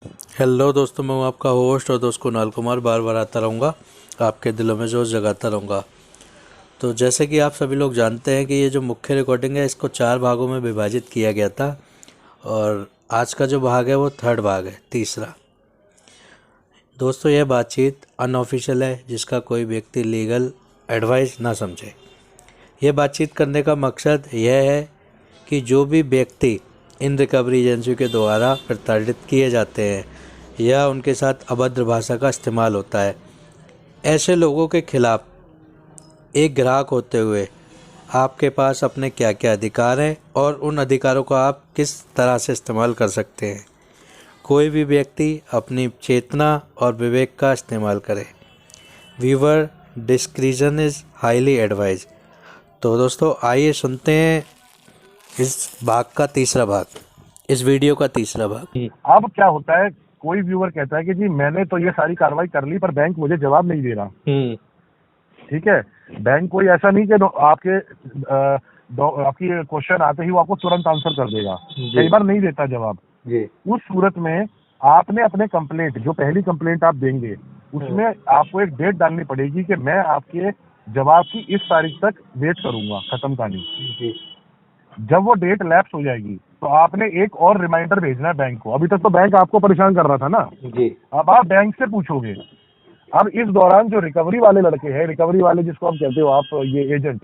Hello दोस्तों, मैं हूं आपका होस्ट और दोस्त कुणाल कुमार। बार बार आता रहूँगा, आपके दिलों में जोश जगाता रहूँगा। तो जैसे कि आप सभी लोग जानते हैं कि ये जो मुख्य रिकॉर्डिंग है इसको 4 भागों में विभाजित किया गया था और आज का जो भाग है वो थर्ड भाग है, तीसरा। दोस्तों, यह बातचीत अनऑफिशियल है, जिसका कोई व्यक्ति लीगल एडवाइस ना समझे। यह बातचीत करने का मकसद यह है कि जो भी व्यक्ति इन रिकवरी एजेंसियों के द्वारा प्रताड़ित किए जाते हैं या उनके साथ अभद्र भाषा का इस्तेमाल होता है, ऐसे लोगों के खिलाफ एक ग्राहक होते हुए आपके पास अपने क्या क्या अधिकार हैं और उन अधिकारों को आप किस तरह से इस्तेमाल कर सकते हैं। कोई भी व्यक्ति अपनी चेतना और विवेक का इस्तेमाल करे। Viewer discretion is highly advise. तो दोस्तों, आइए सुनते हैं इस भाग का तीसरा भाग, इस वीडियो का तीसरा भाग। अब क्या होता है, कोई व्यूअर कहता है कि जी मैंने तो ये सारी कार्रवाई कर ली पर बैंक मुझे जवाब नहीं दे रहा। ठीक है, बैंक कोई ऐसा नहीं कि आपकी क्वेश्चन आते ही वो आपको तुरंत आंसर कर देगा, कई बार नहीं देता जवाब। उस सूरत में आपने अपने कंप्लेंट, जो पहली कंप्लेंट आप देंगे उसमें आपको एक डेट डालनी पड़ेगी कि मैं आपके जवाब की इस तारीख तक वेट करूंगा खत्म कहानी। जब वो डेट लैप्स हो जाएगी तो आपने एक और रिमाइंडर भेजना है बैंक को। अभी तक तो बैंक आपको परेशान कर रहा था ना, अब आप बैंक से पूछोगे। अब इस दौरान जो रिकवरी वाले लड़के हैं, रिकवरी वाले जिसको हम कहते हो आप, ये एजेंट,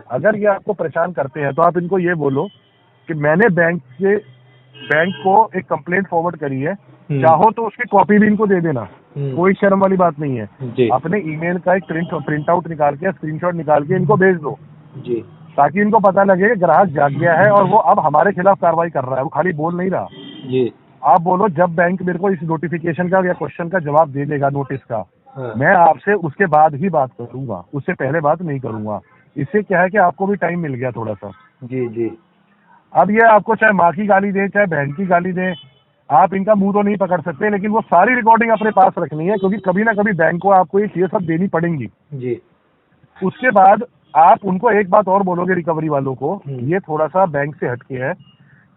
अगर ये आपको परेशान करते हैं तो आप इनको ये बोलो कि मैंने बैंक को एक कंप्लेंट फॉरवर्ड करी है, चाहो तो उसकी कॉपी भी इनको दे देना, कोई शर्म वाली बात नहीं है। अपने ईमेल का एक प्रिंट आउट निकाल के, स्क्रीनशॉट निकाल के इनको भेज दो, ताकि इनको पता लगे कि ग्राहक जाग गया है और वो अब हमारे खिलाफ कार्रवाई कर रहा है, वो खाली बोल नहीं रहा। आप बोलो जब बैंक मेरे को इस नोटिफिकेशन का या क्वेश्चन का जवाब दे देगा, नोटिस का, मैं आपसे उसके बाद ही बात करूंगा, उससे पहले बात नहीं करूंगा। इससे क्या है कि आपको भी टाइम मिल गया थोड़ा सा। अब ये आपको चाहे माँ की गाली दे चाहे बहन की गाली दे, आप इनका मुंह तो नहीं पकड़ सकते, लेकिन वो सारी रिकॉर्डिंग अपने पास रखनी है, क्योंकि कभी ना कभी बैंक को आपको ये चीजें सब देनी पड़ेंगी। उसके बाद आप उनको एक बात और बोलोगे, रिकवरी वालों को, ये थोड़ा सा बैंक से हटके है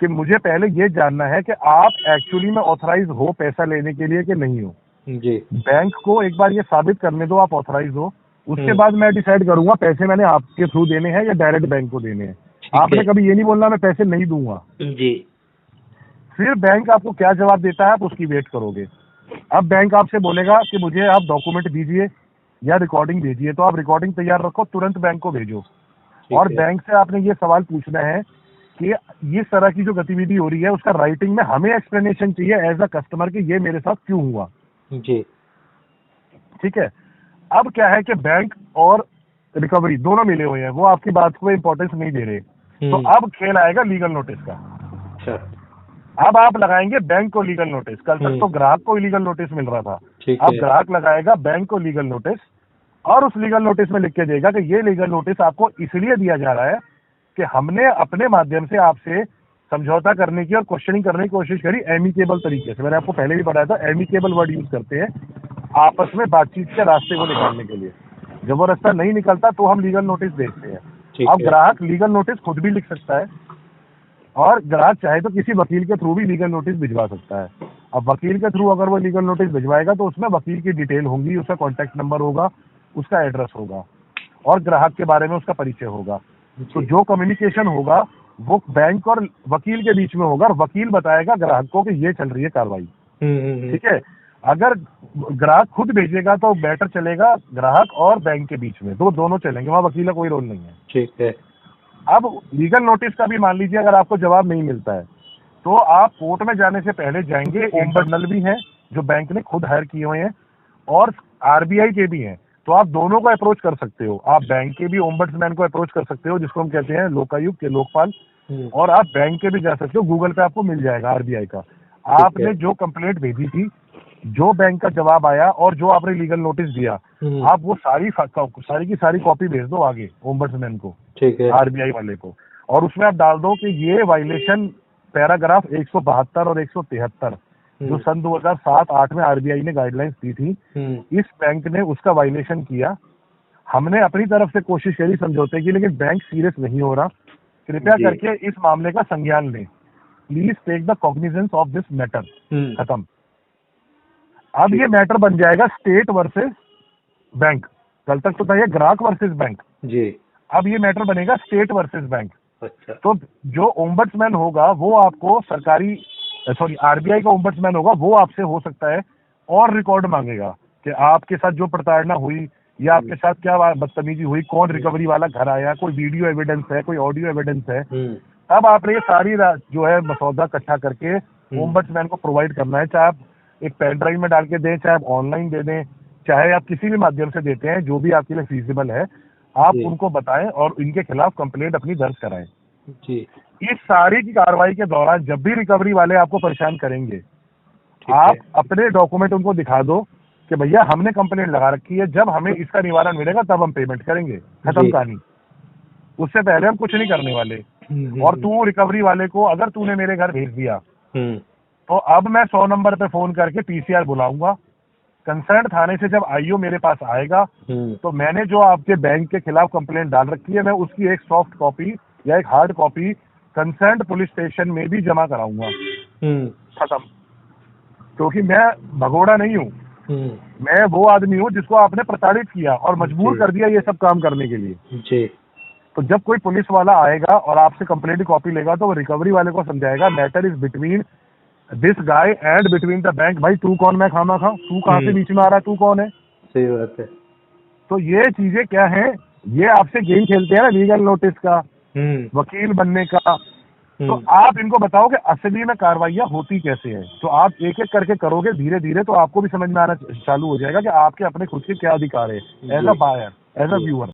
कि मुझे पहले ये जानना है कि आप एक्चुअली में ऑथराइज हो पैसा लेने के लिए कि नहीं हो। बैंक को एक बार ये साबित करने दो आप ऑथराइज हो, उसके बाद मैं डिसाइड करूंगा पैसे मैंने आपके थ्रू देने हैं या डायरेक्ट बैंक को देने हैं। आपने कभी ये नहीं बोलना मैं पैसे नहीं दूंगा। फिर बैंक आपको क्या जवाब देता है आप उसकी वेट करोगे। अब बैंक आपसे बोलेगा कि मुझे आप डॉक्यूमेंट दीजिए या रिकॉर्डिंग भेजिए, तो आप रिकॉर्डिंग तैयार रखो, तुरंत बैंक को भेजो। और बैंक से आपने ये सवाल पूछना है कि इस तरह की जो गतिविधि हो रही है उसका राइटिंग में हमें एक्सप्लेनेशन चाहिए एज अ कस्टमर कि ये मेरे साथ क्यों हुआ। ठीक है, अब क्या है कि बैंक और रिकवरी दोनों मिले हुए हैं, वो आपकी बात को इंपॉर्टेंस नहीं दे रहे। तो अब खेल आएगा लीगल नोटिस का। अब आप लगाएंगे बैंक को लीगल नोटिस। कल तक तो ग्राहक को लीगल नोटिस मिल रहा था, अब ग्राहक लगाएगा बैंक को लीगल नोटिस, और उस लीगल नोटिस में लिख के देगा कि ये लीगल नोटिस आपको इसलिए दिया जा रहा है कि हमने अपने माध्यम से आपसे समझौता करने की और क्वेश्चनिंग करने की कोशिश करी एमिकेबल तरीके से। मैंने आपको पहले भी बताया था, एमिकेबल वर्ड यूज करते हैं आपस में बातचीत के रास्ते को निकालने के लिए। जब वो रास्ता नहीं निकलता तो हम लीगल नोटिस भेजते हैं। अब ग्राहक लीगल नोटिस खुद भी लिख सकता है और ग्राहक चाहे तो किसी वकील के थ्रू भी लीगल नोटिस भिजवा सकता है। अब वकील के थ्रू अगर वो लीगल नोटिस भिजवाएगा तो उसमें वकील की डिटेल होगी, उसका कॉन्टैक्ट नंबर होगा, उसका एड्रेस होगा और ग्राहक के बारे में उसका परिचय होगा। तो जो कम्युनिकेशन होगा वो बैंक और वकील के बीच में होगा और वकील बताएगा ग्राहक को कि ये चल रही है कार्रवाई। ठीक है, अगर ग्राहक खुद भेजेगा तो बेटर चलेगा, ग्राहक और बैंक के बीच में दोनों चलेंगे, वहाँ वकील का कोई रोल नहीं है। ठीक है। अब लीगल नोटिस का भी मान लीजिए अगर आपको जवाब नहीं मिलता है तो आप कोर्ट में जाने से पहले जाएंगे, ओम्बड्समैन भी हैं जो बैंक ने खुद हायर किए हुए हैं और आरबीआई के भी हैं, तो आप दोनों को अप्रोच कर सकते हो। आप बैंक के भी ओम्बड्समैन को अप्रोच कर सकते हो, जिसको हम कहते हैं लोकायुक्त के लोकपाल, और आप बैंक के भी जा सकते हो, गूगल पे आपको मिल जाएगा आरबीआई का। आपने जो कंप्लेंट भेजी थी, जो बैंक का जवाब आया और जो आपने लीगल नोटिस दिया, आप वो सारी की सारी कॉपी भेज दो आगे ओम्बड्समैन को, आरबीआई वाले को, और उसमें आप डाल दो कि ये वायलेशन पैराग्राफ 172 और 173 जो सन 2007-8 में आरबीआई ने गाइडलाइंस दी थी, इस बैंक ने उसका वायलेशन किया। हमने अपनी तरफ से कोशिश करी समझौते की, लेकिन बैंक सीरियस नहीं हो रहा। कृपया करके इस मामले का संज्ञान लें, please take the cognizance of this matter. खत्म। अब ये मैटर बन जाएगा स्टेट वर्सेस बैंक। कल तक तो था ये ग्राहक वर्सेस बैंक जी। अब ये मैटर बनेगा स्टेट वर्सेस बैंक। अच्छा। तो जो ओम्बड्समैन होगा वो आपको सरकारी आरबीआई का ओम्बड्समैन होगा वो आपसे हो सकता है और रिकॉर्ड मांगेगा कि आपके साथ जो प्रताड़ना हुई या आपके साथ क्या बदतमीजी हुई, कौन रिकवरी वाला घर आया, कोई वीडियो एविडेंस है, कोई ऑडियो एविडेंस है। तब आपने ये सारी जो है मसौदा इकट्ठा करके ओम्बड्समैन को प्रोवाइड करना है, चाहे आप एक पेन ड्राइव में डाल के दें, चाहे आप ऑनलाइन दे दें, चाहे आप किसी भी माध्यम से देते हैं, जो भी आपके लिए फीजिबल है आप उनको बताएं और इनके खिलाफ कंप्लेंट अपनी दर्ज कराएं जी। इस सारी की कार्रवाई के दौरान जब भी रिकवरी वाले आपको परेशान करेंगे, आप अपने डॉक्यूमेंट उनको दिखा दो कि भैया हमने कंप्लेंट लगा रखी है, जब हमें इसका निवारण मिलेगा तब हम पेमेंट करेंगे, खत्म कहानी। उससे पहले हम कुछ नहीं करने वाले। और तू रिकवरी वाले को अगर तूने मेरे घर भेज दिया तो अब मैं 100 नंबर पे फोन करके पीसीआर बुलाऊंगा। कंसर्न थाने से जब आईओ मेरे पास आएगा तो मैंने जो आपके बैंक के खिलाफ कंप्लेंट डाल रखी है मैं उसकी एक सॉफ्ट कॉपी या एक hard copy concern police station में भी जमा कराऊंगा। खत्म। क्योंकि मैं भगोड़ा नहीं हूँ, मैं वो आदमी हूँ जिसको आपने प्रताड़ित किया और मजबूर कर दिया ये सब काम करने के लिए जी। तो जब कोई पुलिस वाला आएगा और आपसे कंप्लेंट की कॉपी लेगा तो वो रिकवरी वाले को समझाएगा matter is between this guy and between the bank. भाई तू कौन, मैं खामा खा, तू कहाँ से बीच में आ रहा है, तू कौन है। सही बात है। तो ये चीजें क्या है, ये आपसे गेम खेलते हैं ना लीगल नोटिस का, वकील बनने का। तो आप इनको बताओ कि असली में कार्रवाइयाँ होती कैसे हैं। तो आप एक एक करके करोगे धीरे धीरे तो आपको भी समझ में आना चालू हो जाएगा कि आपके अपने खुद के क्या अधिकार है as a buyer, as a viewer.